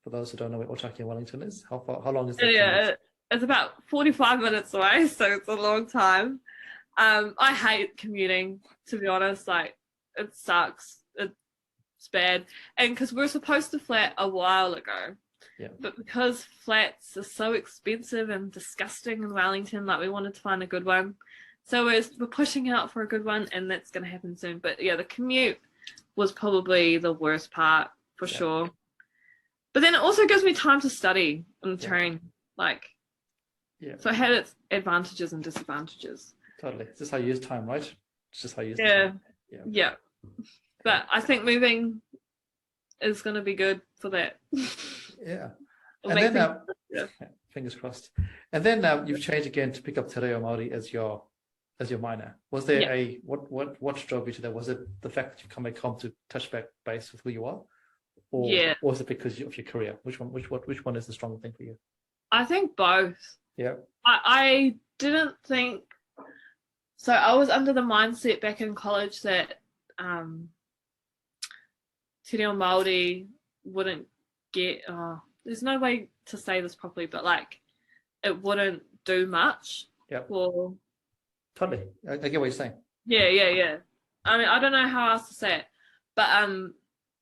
A: For those who don't know what Otaki and Wellington is, how long is that?
C: Yeah, it's about 45 minutes away, so it's a long time. I hate commuting, to be honest. Like, it sucks. It's bad. And because we were supposed to flat a while ago, but because flats are so expensive and disgusting in Wellington, like, we wanted to find a good one. So we're pushing out for a good one, and that's going to happen soon. But yeah, the commute was probably the worst part for sure. But then it also gives me time to study on the train. Like, so it had its advantages and disadvantages.
A: Totally. It's just how you use time, right? It's just how you use time.
C: Yeah. But I think moving is going to be good for that.
A: Yeah. And then, fingers crossed. And then you've changed again to pick up Te Reo Māori as your minor. Was there what drove you to that? Was it the fact that you come back home to touch back base with who you are? Or was it because of your career? Which one is the stronger thing for you?
C: I think both.
A: Yeah.
C: I didn't think so. I was under the mindset back in college that Te Reo Māori wouldn't get there's no way to say this properly, but like it wouldn't do much. For
A: totally. I get what you're saying.
C: Yeah. I mean, I don't know how else to say it, but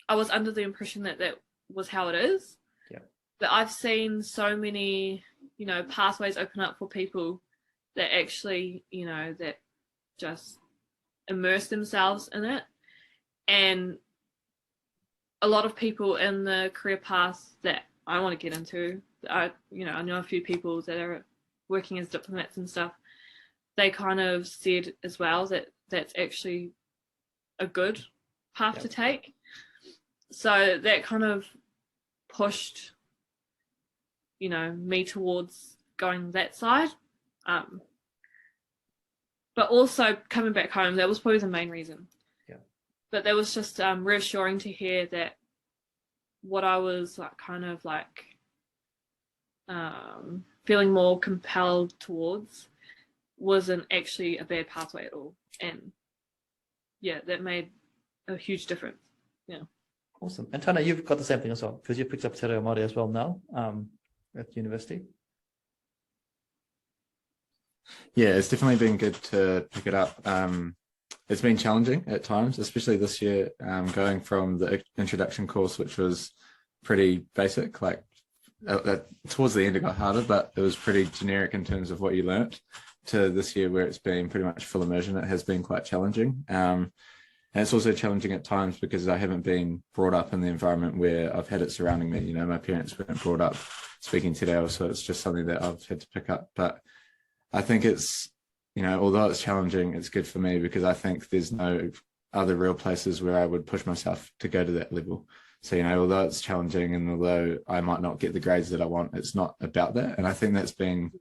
C: I was under the impression that was how it is.
A: Yeah.
C: But I've seen so many, pathways open up for people that actually, that just immerse themselves in it. And a lot of people in the career path that I want to get into, I know a few people that are working as diplomats and stuff. They kind of said as well that that's actually a good path to take. So that kind of pushed, me towards going that side. But also coming back home, that was probably the main reason. Yeah. But that was just reassuring to hear that what I was feeling more compelled towards wasn't actually a bad pathway at all. And that made a huge difference. Yeah.
A: Awesome. And Tana, you've got the same thing as well, because you picked up Te Reo Māori as well now at university.
B: Yeah, it's definitely been good to pick it up. It's been challenging at times, especially this year, going from the introduction course, which was pretty basic, like towards the end it got harder, but it was pretty generic in terms of what you learnt, to this year where it's been pretty much full immersion. It has been quite challenging. And it's also challenging at times because I haven't been brought up in the environment where I've had it surrounding me. My parents weren't brought up speaking Te Reo, so it's just something that I've had to pick up. But I think it's, although it's challenging, it's good for me because I think there's no other real places where I would push myself to go to that level. So, although it's challenging and although I might not get the grades that I want, it's not about that. And I think that's been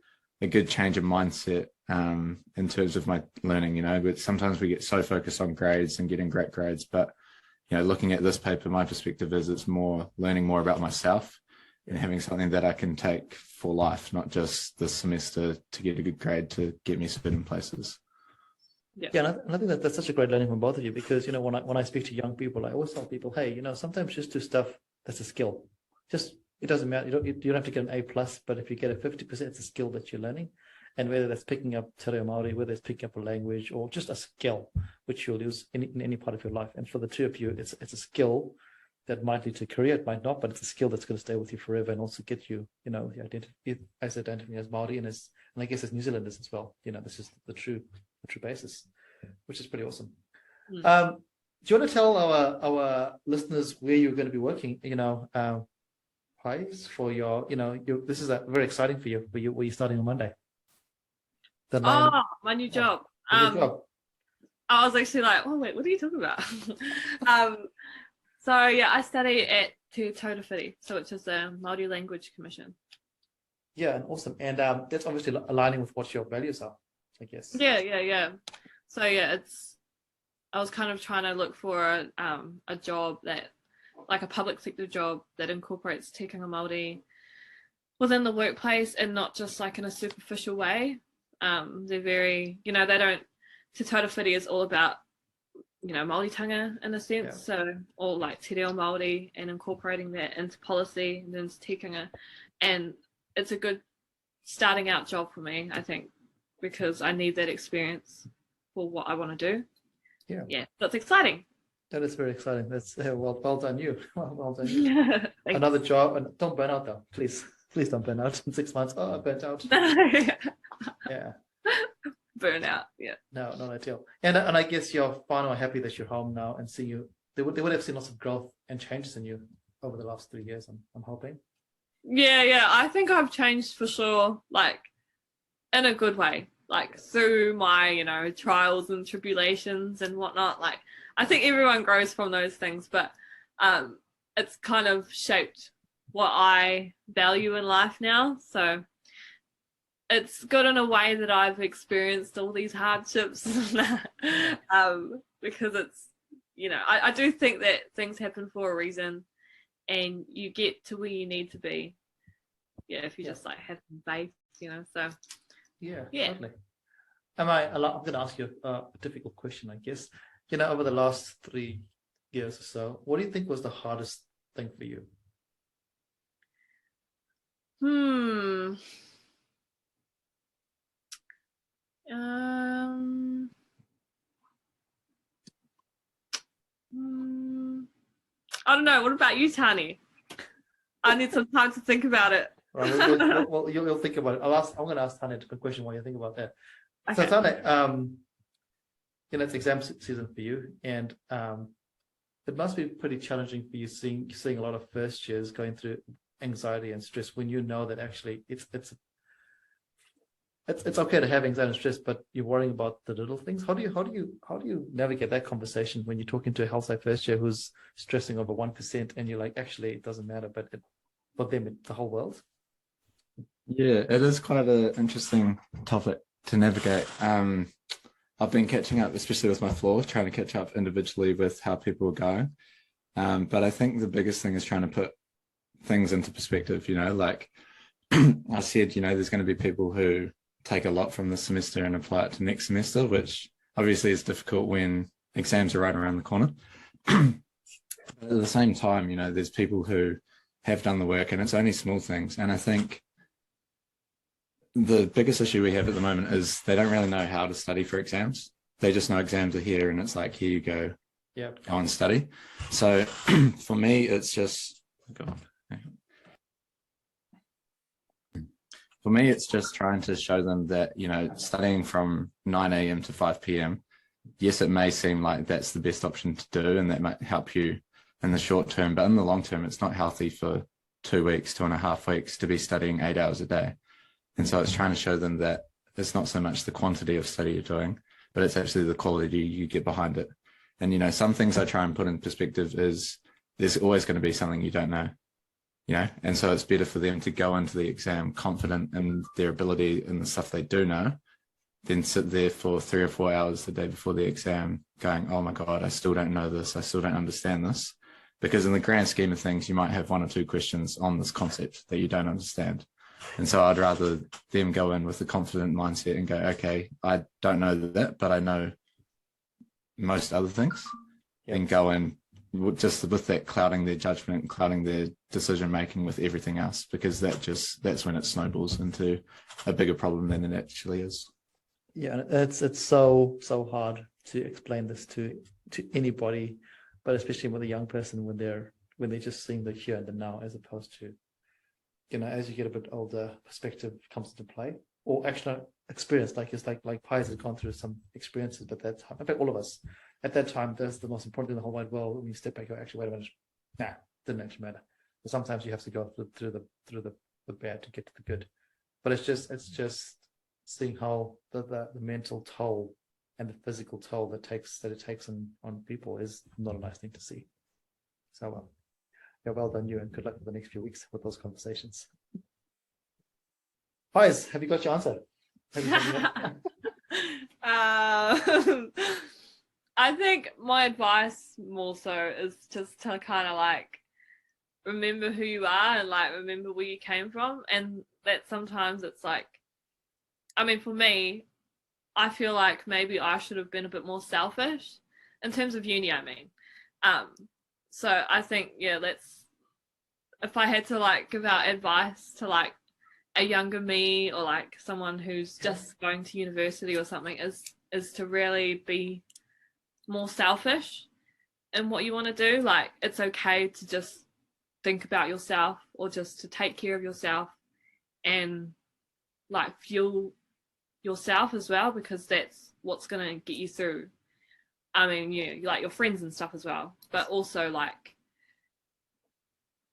B: a good change of mindset in terms of my learning, but sometimes we get so focused on grades and getting great grades. But, looking at this paper, my perspective is it's more learning more about myself and having something that I can take for life, not just this semester to get a good grade to get me certain places.
A: Yeah, and I think that's such a great learning from both of you because, when I speak to young people, I always tell people, hey, sometimes just do stuff that's a skill. It doesn't matter. You don't have to get an A+, but if you get a 50%, it's a skill that you're learning. And whether that's picking up Te Reo Māori, whether it's picking up a language or just a skill, which you'll use in any part of your life. And for the two of you, it's a skill that might lead to a career, it might not, but it's a skill that's going to stay with you forever and also get you, the identity as Māori and I guess as New Zealanders as well. This is the true basis, which is pretty awesome. Do you want to tell our listeners where you're going to be working? Pies for your, this is very exciting for you. Where you're starting on Monday.
C: My new job.
A: New job.
C: I was actually like, oh wait, what are you talking about? So yeah, I study at Te Taurawhiti, so which is the Māori Language Commission.
A: Yeah, and awesome. And that's obviously aligning with what your values are, I guess.
C: Yeah. So yeah, I was kind of trying to look for a job that, like a public sector job that incorporates tikanga Māori within the workplace and not just like in a superficial way. They're very, they don't, Te Taurawhiti is all about, Māoritanga in a sense.
A: Yeah.
C: So all like te reo Māori and incorporating that into policy and into tikanga. And it's a good starting out job for me, I think, because I need that experience for what I want to do. Yeah, that's exciting.
A: That is very exciting. That's well done you. Well done you. Another job, and don't burn out though, please. Please don't burn out in 6 months. Oh, I burnt out. Yeah.
C: Burnout. Yeah.
A: No, not ideal. And I guess you're fine or happy that you're home now and see you. They would have seen lots of growth and changes in you over the last 3 years. I'm hoping.
C: Yeah. I think I've changed for sure, like in a good way, like through my, trials and tribulations and whatnot. Like I think everyone grows from those things, but it's kind of shaped what I value in life now. So it's good in a way that I've experienced all these hardships because it's, I do think that things happen for a reason and you get to where you need to be. Yeah, if you just like have some faith, so.
A: Yeah. Totally. I'm going to ask you a difficult question, I guess. Over the last 3 years or so, what do you think was the hardest thing for you?
C: I don't know. What about you, Tani? I need some time to think about it.
A: Right, well, you'll think about it. I'm going to ask Tani a question while you think about that. Okay. So Tani, it's exam season for you, and it must be pretty challenging for you seeing a lot of first years going through anxiety and stress when you know that actually it's okay to have anxiety and stress, but you're worrying about the little things. How do you navigate that conversation when you're talking to a health sci first year who's stressing over 1% and you're like, actually it doesn't matter, but for them it's the whole world?
B: Yeah, it is quite an interesting topic to navigate. I've been catching up, especially with my floor, trying to catch up individually with how people are going. But I think the biggest thing is trying to put things into perspective, like I said, there's going to be people who take a lot from this semester and apply it to next semester, which obviously is difficult when exams are right around the corner. At the same time, there's people who have done the work and it's only small things. And I think the biggest issue we have at the moment is they don't really know how to study for exams. They just know exams are here and it's like, here you go, go and study. So for me, it's just, for me, it's just trying to show them that, studying from 9 a.m. to 5 p.m., yes, it may seem like that's the best option to do and that might help you in the short term, but in the long term, it's not healthy for 2 weeks, 2.5 weeks to be studying 8 hours a day. And so it's trying to show them that it's not so much the quantity of study you're doing, but it's actually the quality you get behind it. And, some things I try and put in perspective is there's always going to be something you don't know. And so it's better for them to go into the exam confident in their ability and the stuff they do know than sit there for 3 or 4 hours the day before the exam going, oh my God, I still don't know this. I still don't understand this. Because in the grand scheme of things, you might have 1 or 2 questions on this concept that you don't understand. And so I'd rather them go in with a confident mindset and go, okay, I don't know that, but I know most other things, and go in just with that clouding their judgment and clouding their decision making with everything else, because that's when it snowballs into a bigger problem than it actually is.
A: Yeah, it's so hard to explain this to anybody, but especially with a young person when they're just seeing the here and the now, as opposed to, as you get a bit older, perspective comes into play, or actual experience. Like it's like Pies has gone through some experiences, but that time, in fact, all of us at that time, that's the most important thing in the whole wide world. When you step back, you actually, wait a minute, didn't actually matter. But sometimes you have to go through the bad to get to the good. But it's just seeing how the mental toll and the physical toll that it takes on people is not a nice thing to see. So yeah, well done you, and good luck with the next few weeks with those conversations. Pies, have you got your answer?
C: I think my advice more so is just to kind of like remember who you are and like remember where you came from, and that sometimes it's like, I mean, for me, I feel like maybe I should have been a bit more selfish in terms of uni, I mean. So I think, yeah, if I had to like give out advice to like a younger me or like someone who's just going to university or something, is to really be more selfish in what you want to do. Like, it's okay to just think about yourself or just to take care of yourself and like fuel yourself as well, because that's what's going to get you through. I mean, yeah, like your friends and stuff as well, but also like,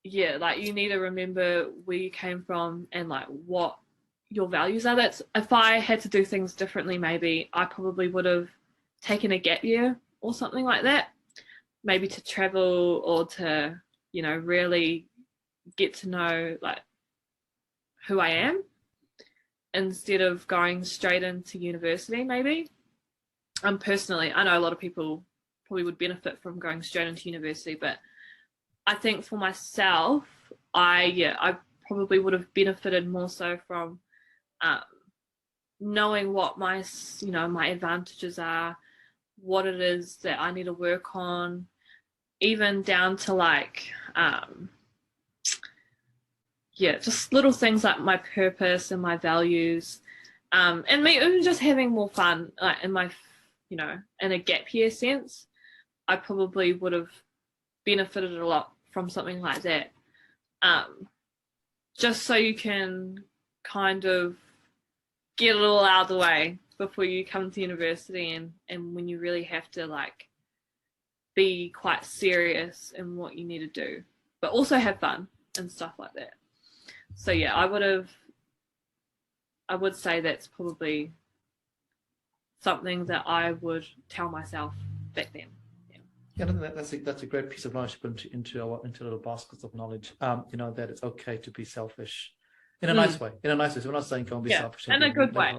C: yeah, like you need to remember where you came from and like what your values are. That's, if I had to do things differently, maybe I probably would have taken a gap year or something like that, maybe to travel or to, you know, really get to know like who I am instead of going straight into university. Maybe personally, I know a lot of people probably would benefit from going straight into university, but I think for myself, I probably would have benefited more so from knowing what my advantages are, what it is that I need to work on, even down to like just little things like my purpose and my values, and me even just having more fun, like in my, you know, in a gap year sense. I probably would have benefited a lot from something like that, just so you can kind of get it all out of the way before you come to university, and when you really have to like be quite serious in what you need to do, but also have fun and stuff like that. So yeah, I would say that's probably something that I would tell myself back then.
A: Yeah, I think that's a great piece of knowledge to put into little baskets of knowledge. You know, that it's okay to be selfish in a nice way. In a nice way. So we're not saying go and be selfish.
C: In a good way.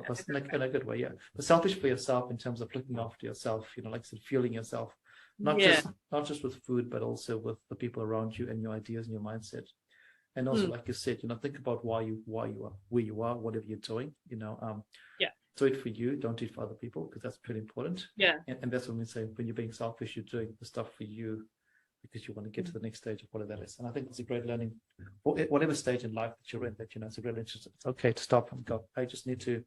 A: In a good way, yeah. But selfish for yourself in terms of looking after yourself, you know, like I said, fueling yourself. Not just with food, but also with the people around you and your ideas and your mindset. And also, like you said, you know, think about why you are where you are, whatever you're doing, you know. Do it for you, don't do it for other people, because that's pretty important.
C: Yeah.
A: And that's when we say, when you're being selfish, you're doing the stuff for you because you want to get to the next stage of whatever that is. And I think it's a great learning for whatever stage in life that you're in, that, you know, it's a great interest. It's okay to stop and go, I just need to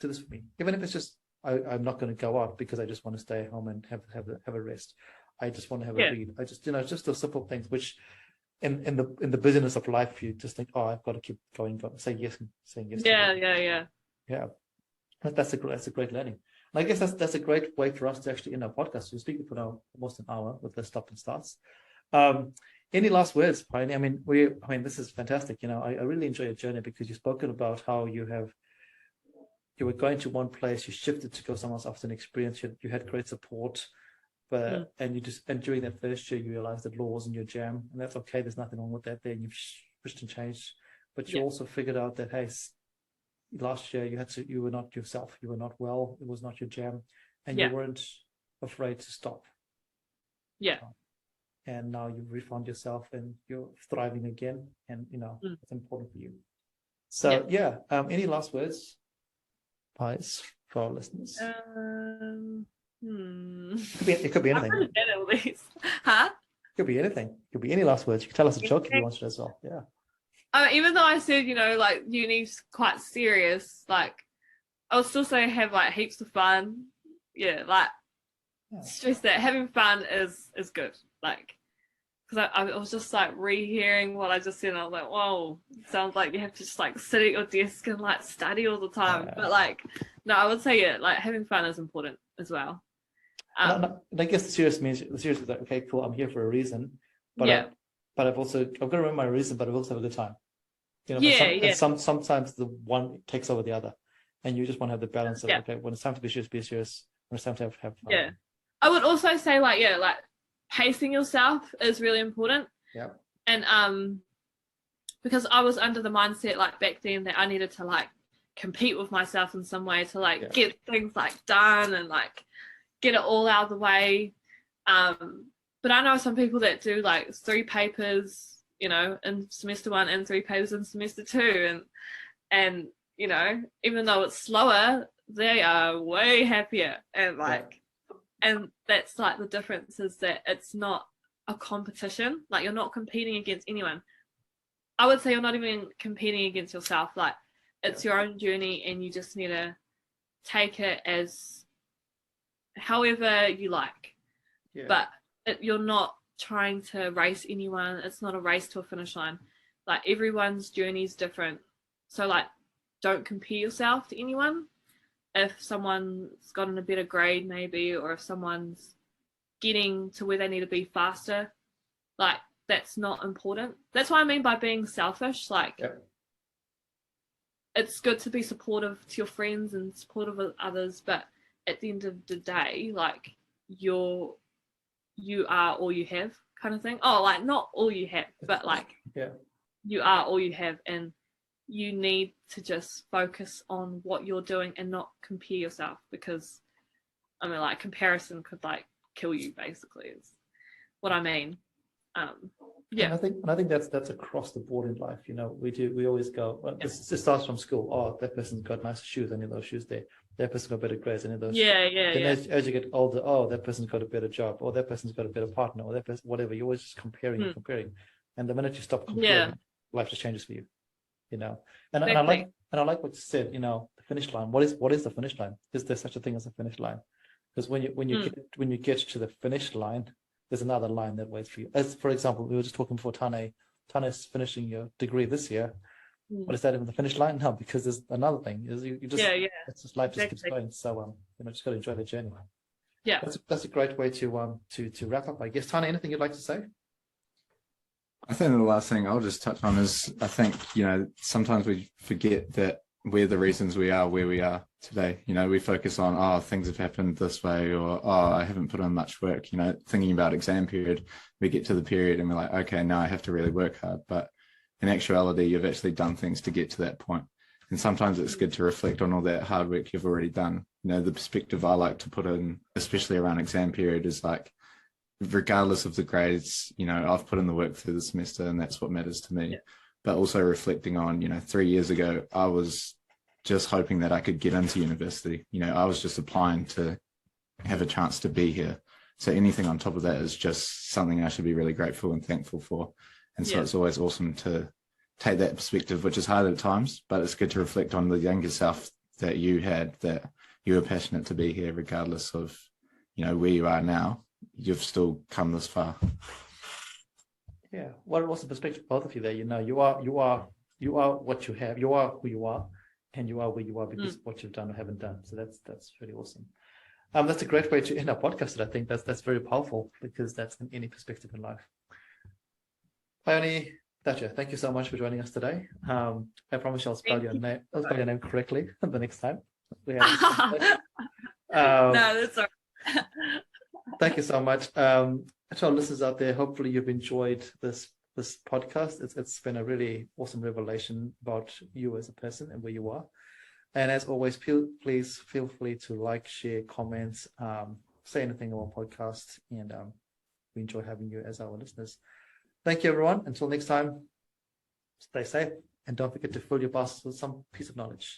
A: do this for me. Even if it's just, I'm not going to go out because I just want to stay at home and have a rest. I just want to have a read. I just, you know, just those simple things, which in the busyness of life, you just think, oh, I've got to keep going, saying yes. Yeah. That's a great learning. And I guess that's a great way for us to actually end our podcast. We're speaking for now almost an hour with the stop and starts. Any last words, Paeone? I mean, this is fantastic. You know, I really enjoy your journey because you've spoken about how you were going to one place, you shifted to go somewhere else after an experience. You had great support, but and during that first year, you realized that law wasn't your jam, and that's okay. There's nothing wrong with that. Then you've switched and changed, but you also figured out that, hey, last year you were not yourself, you were not well, it was not your jam, and you weren't afraid to stop. And now you've refound yourself and you're thriving again, and you know it's important for you. So any last words, Pies, for our listeners? It could be anything.
C: Huh?
A: Could be anything. Could be any last words. You can tell us a joke if you wanted as well. Yeah.
C: Even though I said, you know, like uni's quite serious, like I would still say have like heaps of fun. Stress that having fun is good. Like, because I was just like rehearing what I just said, and I was like, whoa, sounds like you have to just like sit at your desk and like study all the time. But like, no, I would say like having fun is important as well.
A: And I guess the serious is like, okay, cool, I'm here for a reason, but but I've got to remember my reason, but I've also have a good time. You know, sometimes the one takes over the other. and you just want to have the balance of,
C: Yeah.
A: okay, when it's time to be serious, when it's time to have fun.
C: Yeah. I would also say like pacing yourself is really important.
A: Yeah.
C: And because I was under the mindset like back then that I needed to like compete with myself in some way to like get things like done and like get it all out of the way. But I know some people that do like 3 papers, you know, in semester 1 and 3 papers in semester 2, and you know, even though it's slower, they are way happier, and like and that's like the difference is that it's not a competition. Like you're not competing against anyone. I would say you're not even competing against yourself. Like it's your own journey, and you just need to take it as however you like. But you're not trying to race anyone. It's not a race to a finish line. Like everyone's journey is different. So like don't compare yourself to anyone. If someone's gotten a better grade maybe, or if someone's getting to where they need to be faster, like that's not important. That's what I mean by being selfish. Like it's good to be supportive to your friends and supportive of others, but at the end of the day, like you are all you have, kind of thing. Oh, like not all you have, but like you are all you have, and you need to just focus on what you're doing and not compare yourself, because I mean like comparison could like kill you basically is what I mean.
A: And I think that's across the board in life. You know, we always go, well, it starts from school. Oh, that person's got nicer shoes, any of those shoes there. That person's got better grades, any of those. Then as you get older, oh, that person's got a better job, or that person's got a better partner, or that person, whatever. You're always just comparing and comparing. And the minute you stop comparing, life just changes for you. You know, and I like what you said. You know, the finish line. What is the finish line? Is there such a thing as a finish line? Because when you get to the finish line, there's another line that waits for you. As for example, we were just talking before, Tane's finishing your degree this year. But is that even the finish line? No, because there's another thing. Is you just it's just life just keeps going. So you know, just got to enjoy the journey. Yeah, that's a great way to wrap up, I guess. Tane, anything you'd like to say?
B: I think the last thing I'll just touch on is I think, you know, sometimes we forget that we're the reasons we are where we are today. You know, we focus on, oh, things have happened this way, or, oh, I haven't put in much work. You know, thinking about exam period, we get to the period and we're like, okay, now I have to really work hard. But in actuality, you've actually done things to get to that point. And sometimes it's good to reflect on all that hard work you've already done. You know, the perspective I like to put in, especially around exam period, is like, regardless of the grades, you know, I've put in the work through the semester and that's what matters to me. But also reflecting on, you know, 3 years ago, I was just hoping that I could get into university. You know, I was just applying to have a chance to be here. So anything on top of that is just something I should be really grateful and thankful for. And so it's always awesome to take that perspective, which is hard at times, but it's good to reflect on the younger self that you had, that you were passionate to be here, regardless of, you know, where you are now. You've still come this far.
A: Yeah. What's the perspective of both of you there? You know, you are what you have. You are who you are, and you are where you are because of what you've done or haven't done. So that's really awesome. That's a great way to end our podcast. I think that's very powerful, because that's in any perspective in life. Paeone Thatcher, thank you so much for joining us today. I promise I'll spell your name. I'll spell your name correctly the next time. No,
C: that's all right.
A: Thank you so much. To our listeners out there, hopefully you've enjoyed this podcast. It's been a really awesome revelation about you as a person and where you are. And as always, please feel free to like, share, comment, say anything about our podcast, and we enjoy having you as our listeners. Thank you, everyone. Until next time, stay safe, and don't forget to fill your bus with some piece of knowledge.